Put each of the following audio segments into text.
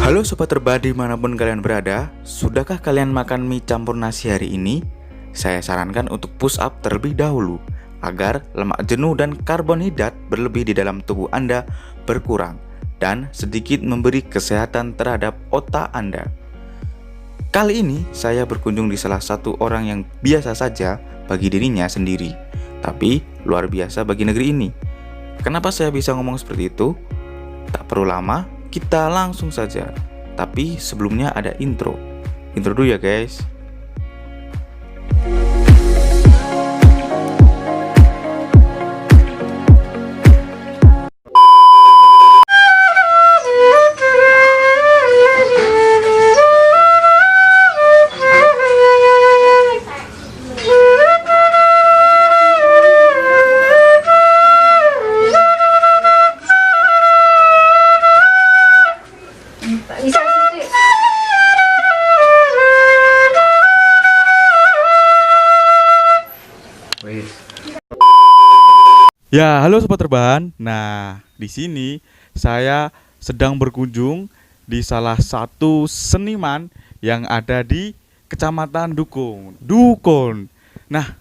Halo Sobat Rebah dimanapun kalian berada, sudahkah kalian makan mie campur nasi hari ini? Saya sarankan untuk push up terlebih dahulu, agar lemak jenuh dan karbohidrat berlebih di dalam tubuh Anda berkurang, dan sedikit memberi kesehatan terhadap otak Anda. Kali ini saya berkunjung di salah satu orang yang biasa saja bagi dirinya sendiri, tapi luar biasa bagi negeri ini. Kenapa saya bisa ngomong seperti itu? Tak perlu lama, kita langsung saja. Tapi sebelumnya ada intro. Intro dulu ya guys. Ya, halo Sobat Rebahan. Nah, di sini saya sedang berkunjung di salah satu seniman yang ada di Kecamatan Dukun. Nah,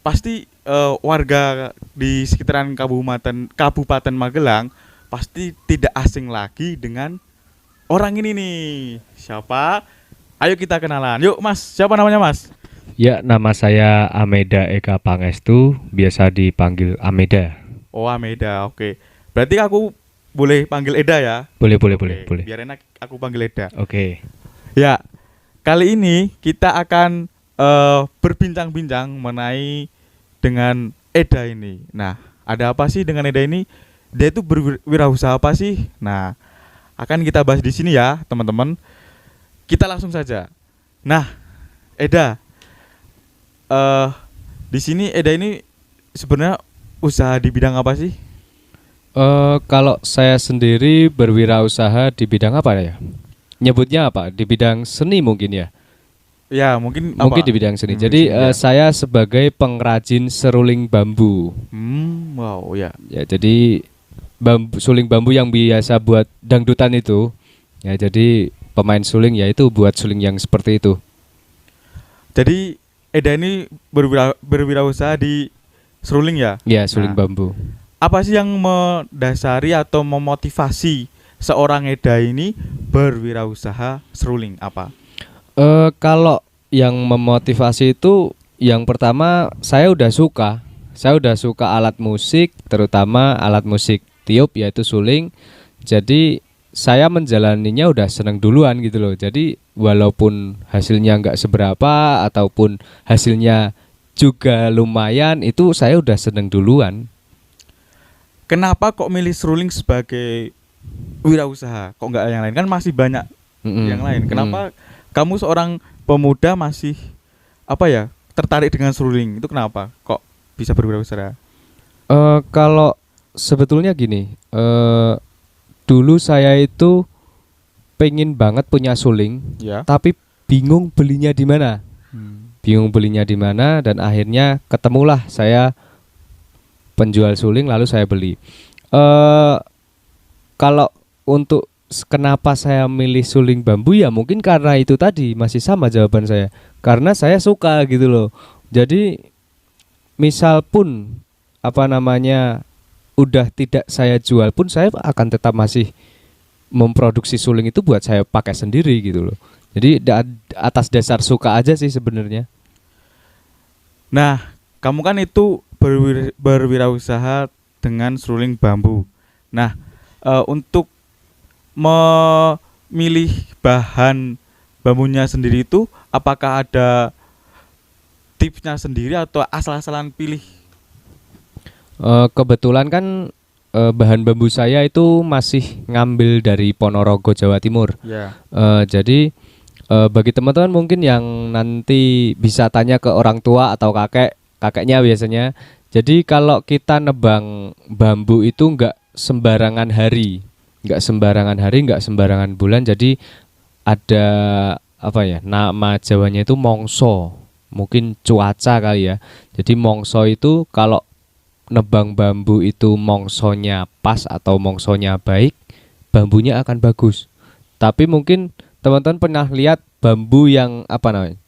pasti warga di sekitaran Kabupaten Magelang pasti tidak asing lagi dengan orang ini nih. Siapa? Ayo kita kenalan. Yuk, Mas. Siapa namanya, Mas? Ya, nama saya Ameda Eka Pangestu, biasa dipanggil Ameda. Oh, Ameda. Oke. Berarti aku boleh panggil Eda ya? Boleh. Biar enak aku panggil Eda. Oke. Ya, kali ini kita akan berbincang-bincang mengenai dengan Eda ini. Nah, ada apa sih dengan Eda ini? Dia itu berwirausaha apa sih? Nah, akan kita bahas di sini ya, teman-teman. Kita langsung saja. Nah, Eda, di sini Eda ini sebenarnya usaha di bidang apa sih? Kalau saya sendiri berwirausaha di bidang apa ya? Nyebutnya apa? Di bidang seni mungkin ya? Ya, mungkin Mungkin di bidang seni. Jadi ya. saya sebagai pengrajin seruling bambu. Wow, ya. Ya, jadi suling bambu yang biasa buat dangdutan itu. Ya, jadi pemain suling ya itu buat suling yang seperti itu. Jadi Eda ini berwirausaha di seruling ya? Ya, suling bambu. Apa sih yang mendasari atau memotivasi seorang Eda ini berwirausaha seruling? Apa? Kalau yang memotivasi itu yang pertama saya udah suka alat musik, terutama alat musik tiup yaitu suling. Jadi saya menjalaninya udah seneng duluan gitu loh. Jadi walaupun hasilnya nggak seberapa ataupun hasilnya juga lumayan, itu saya udah seneng duluan. Kenapa kok milih seruling sebagai wirausaha? Kok nggak yang lain? Kan masih banyak yang lain. Kenapa kamu seorang pemuda masih tertarik dengan seruling? Itu kenapa? Kok bisa berwirausaha? Kalau sebetulnya gini, dulu saya itu pengen banget punya suling, ya. Tapi bingung belinya di mana. Dan akhirnya ketemulah saya penjual suling lalu saya beli. Kalau untuk kenapa saya milih suling bambu ya mungkin karena itu tadi, masih sama jawaban saya. Karena saya suka gitu loh. Jadi misal pun udah tidak saya jual pun saya akan tetap masih memproduksi suling itu buat saya pakai sendiri gitu loh. Jadi atas dasar suka aja sih sebenarnya. Nah, kamu kan itu berwirausaha dengan seruling bambu. Nah, untuk memilih bahan bambunya sendiri itu apakah ada tipsnya sendiri atau asal-asalan pilih? Kebetulan kan bahan bambu saya itu masih ngambil dari Ponorogo, Jawa Timur. Ya. Jadi bagi teman-teman mungkin yang nanti bisa tanya ke orang tua atau kakeknya biasanya. Jadi kalau kita nebang bambu itu nggak sembarangan hari, nggak sembarangan bulan. Jadi ada nama Jawanya itu mongso, mungkin cuaca kali ya. Jadi mongso itu kalau nebang bambu itu mongsonya pas atau mongsonya baik, bambunya akan bagus. Tapi mungkin teman-teman pernah lihat bambu yang apa namanya?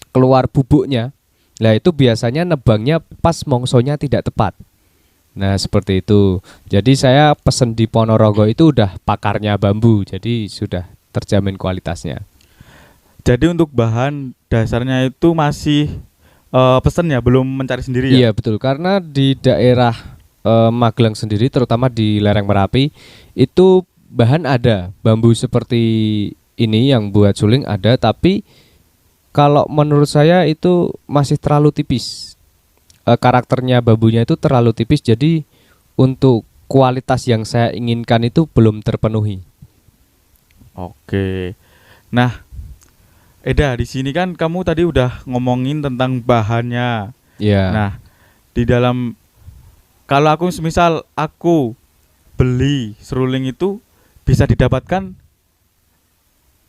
Keluar bubuknya. Nah, itu biasanya nebangnya pas mongsonya tidak tepat. Nah, seperti itu. Jadi saya pesen di Ponorogo itu udah pakarnya bambu. Jadi sudah terjamin kualitasnya. Jadi untuk bahan dasarnya itu masih pesen ya, belum mencari sendiri ya? Iya, betul. Karena di daerah Magelang sendiri, terutama di lereng Merapi, itu bahan ada. Bambu seperti ini yang buat suling ada, tapi kalau menurut saya itu masih terlalu tipis. Karakternya bambunya itu terlalu tipis, jadi untuk kualitas yang saya inginkan itu belum terpenuhi. Oke. Nah, Eda, di sini kan kamu tadi udah ngomongin tentang bahannya. Ya. Nah, di dalam kalau aku semisal aku beli seruling itu bisa didapatkan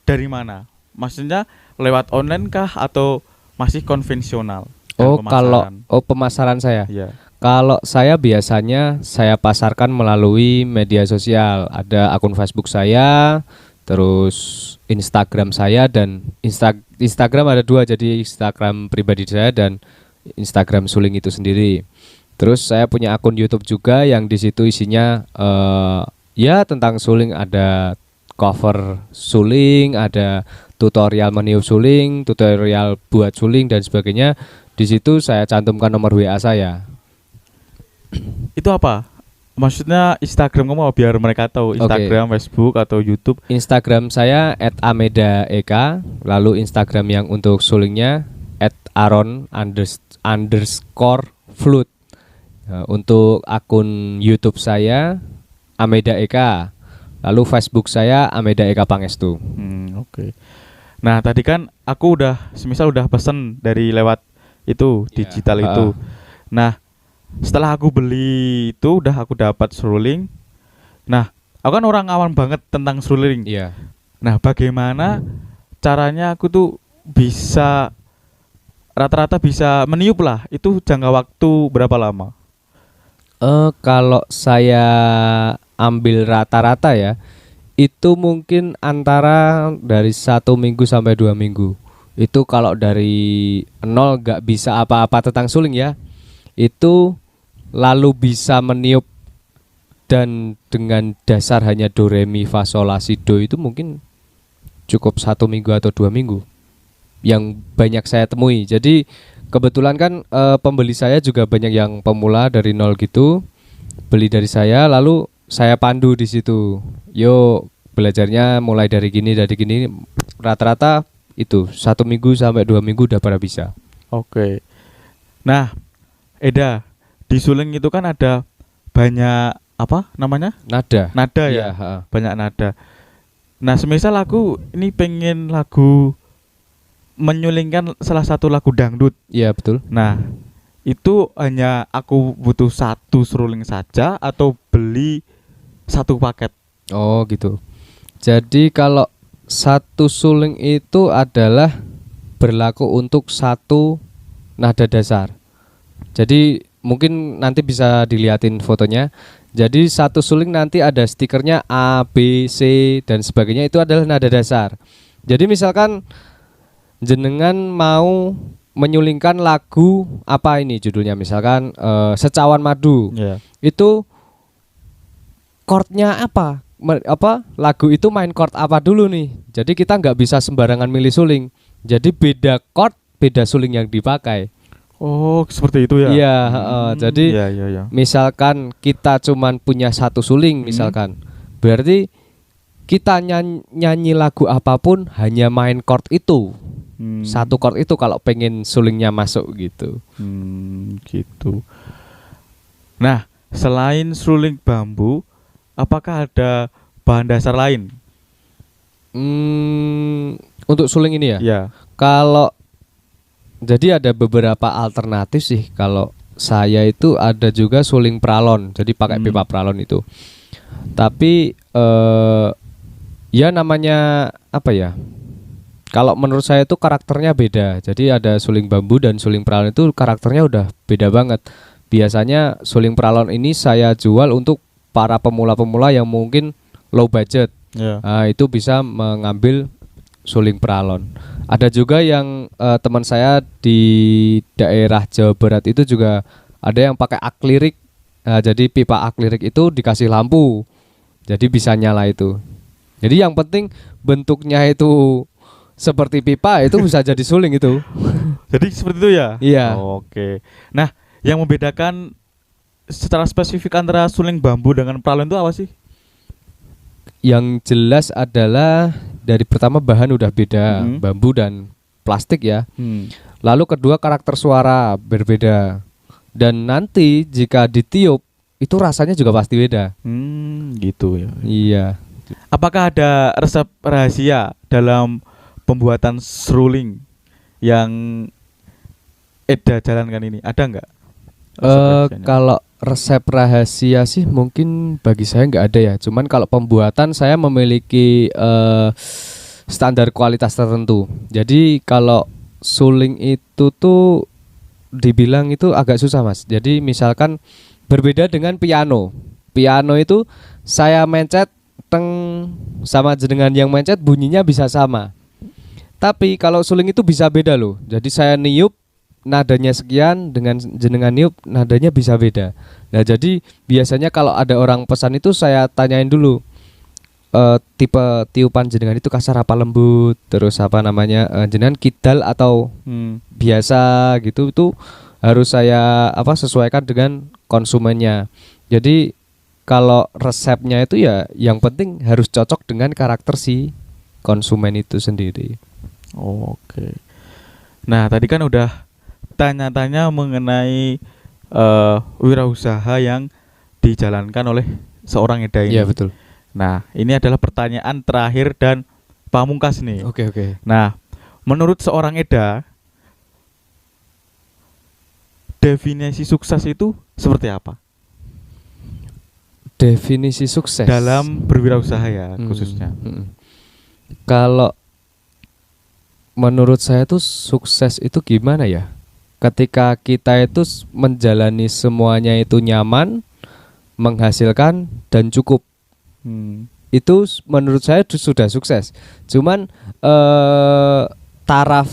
dari mana? Maksudnya lewat online kah atau masih konvensional? Oh, Pemasaran? pemasaran saya. Iya. Kalau saya biasanya saya pasarkan melalui media sosial. Ada akun Facebook saya, terus Instagram saya, dan Instagram ada dua, jadi Instagram pribadi saya dan Instagram suling itu sendiri. Terus saya punya akun YouTube juga yang di situ isinya ya tentang suling, ada cover suling, ada tutorial meniup suling, tutorial buat suling dan sebagainya. Di situ saya cantumkan nomor WA saya. Itu apa? Maksudnya Instagram kamu apa? Biar mereka tahu. Instagram, Facebook atau YouTube. Instagram saya @amedaeka, lalu Instagram yang untuk sulingnya @aron_flute. Untuk akun YouTube saya Ameda Eka, lalu Facebook saya Ameda Eka Pangestu. Oke. Nah, tadi kan aku semisal udah pesen dari lewat itu digital itu. Nah, setelah aku beli itu udah aku dapat seruling. Nah, aku kan orang awam banget tentang seruling. Iya. Nah, bagaimana caranya aku tuh bisa rata-rata bisa meniup lah? Itu jangka waktu berapa lama? Kalau saya ambil rata-rata ya, itu mungkin antara dari 1 minggu sampai 2 minggu. Itu kalau dari nol gak bisa apa-apa tentang suling ya, itu lalu bisa meniup dan dengan dasar hanya do re mi fa sol la si do, itu mungkin cukup 1 minggu atau 2 minggu yang banyak saya temui. Jadi kebetulan kan pembeli saya juga banyak yang pemula dari nol gitu, beli dari saya lalu saya pandu di situ. Yo, belajarnya mulai dari gini, rata-rata itu 1 minggu sampai 2 minggu udah pada bisa. Oke. Nah, Eda, di suling itu kan ada banyak apa namanya? Nada. Nada Iya, ya. Banyak nada. Nah, semisal aku ini pengen lagu menyulingkan salah satu lagu dangdut. Iya, betul. Nah, itu hanya aku butuh satu seruling saja atau beli satu paket? Oh, gitu. Jadi kalau satu suling itu adalah berlaku untuk satu nada dasar. Jadi mungkin nanti bisa dilihatin fotonya. Jadi satu suling nanti ada stikernya A, B, C dan sebagainya, itu adalah nada dasar. Jadi misalkan jenengan mau menyulingkan lagu apa ini judulnya, misalkan Secawan Madu. Yeah. Itu chordnya apa? Lagu itu main chord apa dulu nih? Jadi kita nggak bisa sembarangan milih suling. Jadi beda chord, beda suling yang dipakai. Oh, seperti itu ya? Iya, jadi iya. misalkan kita cuman punya satu suling misalkan, berarti kita nyanyi lagu apapun hanya main chord itu. Satu chord itu kalau pengen sulingnya masuk gitu. Gitu. Nah, selain suling bambu, apakah ada bahan dasar lain? Untuk suling ini ya? Ya. Kalau jadi ada beberapa alternatif sih. Kalau saya itu ada juga suling pralon, jadi pakai pipa pralon itu. Tapi ya namanya apa ya? Kalau menurut saya itu karakternya beda. Jadi ada suling bambu dan suling pralon itu karakternya udah beda banget. Biasanya suling pralon ini saya jual untuk para pemula-pemula yang mungkin low budget. Ya. Nah, itu bisa mengambil suling peralon. Ada juga yang teman saya di daerah Jawa Barat itu juga ada yang pakai akrilik. Nah, jadi pipa akrilik itu dikasih lampu, jadi bisa nyala itu. Jadi yang penting bentuknya itu seperti pipa itu bisa jadi suling itu. Jadi seperti itu ya? Iya. Oke. Nah, yang membedakan secara spesifik antara suling bambu dengan peralon itu apa sih? Yang jelas adalah dari pertama bahan udah beda, bambu dan plastik ya. Lalu kedua karakter suara berbeda. Dan nanti jika ditiup itu rasanya juga pasti beda. Gitu ya. Iya. Apakah ada resep rahasia dalam pembuatan seruling yang Eda jalankan ini? Ada nggak? Kalau resep rahasia sih mungkin bagi saya nggak ada ya. Cuman kalau pembuatan saya memiliki standar kualitas tertentu. Jadi kalau suling itu tuh dibilang itu agak susah mas. Jadi misalkan berbeda dengan piano. Piano itu saya mencet teng sama jenengan yang mencet bunyinya bisa sama. Tapi kalau suling itu bisa beda loh. Jadi saya niup nadanya sekian dengan jenengan niup nadanya bisa beda. Nah jadi biasanya kalau ada orang pesan itu saya tanyain dulu tipe tiupan jenengan itu kasar apa lembut, terus apa namanya jenengan kidal atau biasa gitu, itu harus saya sesuaikan dengan konsumennya. Jadi kalau resepnya itu ya yang penting harus cocok dengan karakter si konsumen itu sendiri. Oke. Nah, tadi kan udah tanya-tanya mengenai wirausaha yang dijalankan oleh seorang Eda ini. Iya betul. Nah, ini adalah pertanyaan terakhir dan pamungkas nih. Oke. Nah, menurut seorang Eda, definisi sukses itu seperti apa? Definisi sukses Dalam berwirausaha ya khususnya. Kalau menurut saya tuh sukses itu gimana ya? Ketika kita itu menjalani semuanya itu nyaman, menghasilkan dan cukup. Itu menurut saya sudah sukses. Cuman taraf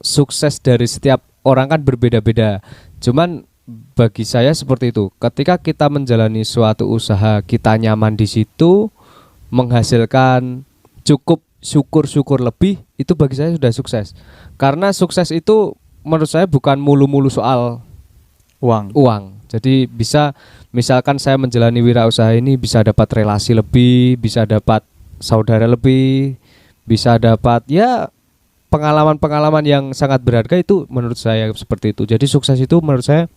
sukses dari setiap orang kan berbeda-beda. Cuman bagi saya seperti itu. Ketika kita menjalani suatu usaha, kita nyaman di situ, menghasilkan cukup, syukur-syukur lebih, itu bagi saya sudah sukses. Karena sukses itu menurut saya bukan mulu-mulu soal uang. Jadi bisa misalkan saya menjalani wirausaha ini bisa dapat relasi lebih, bisa dapat saudara lebih, bisa dapat ya pengalaman-pengalaman yang sangat berharga, itu menurut saya seperti itu. Jadi sukses itu menurut saya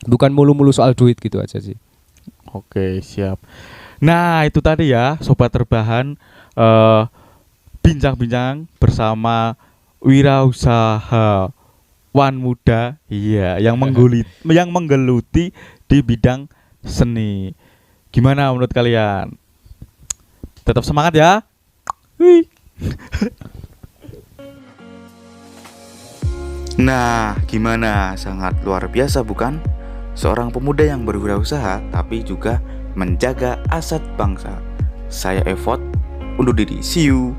bukan mulu-mulu soal duit gitu aja sih. Oke, siap. Nah, itu tadi ya Sobat Rebahan, bincang-bincang bersama wirausahawan muda, iya, yang menggeluti di bidang seni. Gimana menurut kalian? Tetap semangat ya. Wih. Nah, gimana? Sangat luar biasa bukan? Seorang pemuda yang berwirausaha tapi juga menjaga aset bangsa. Saya Evot, undur diri. See you.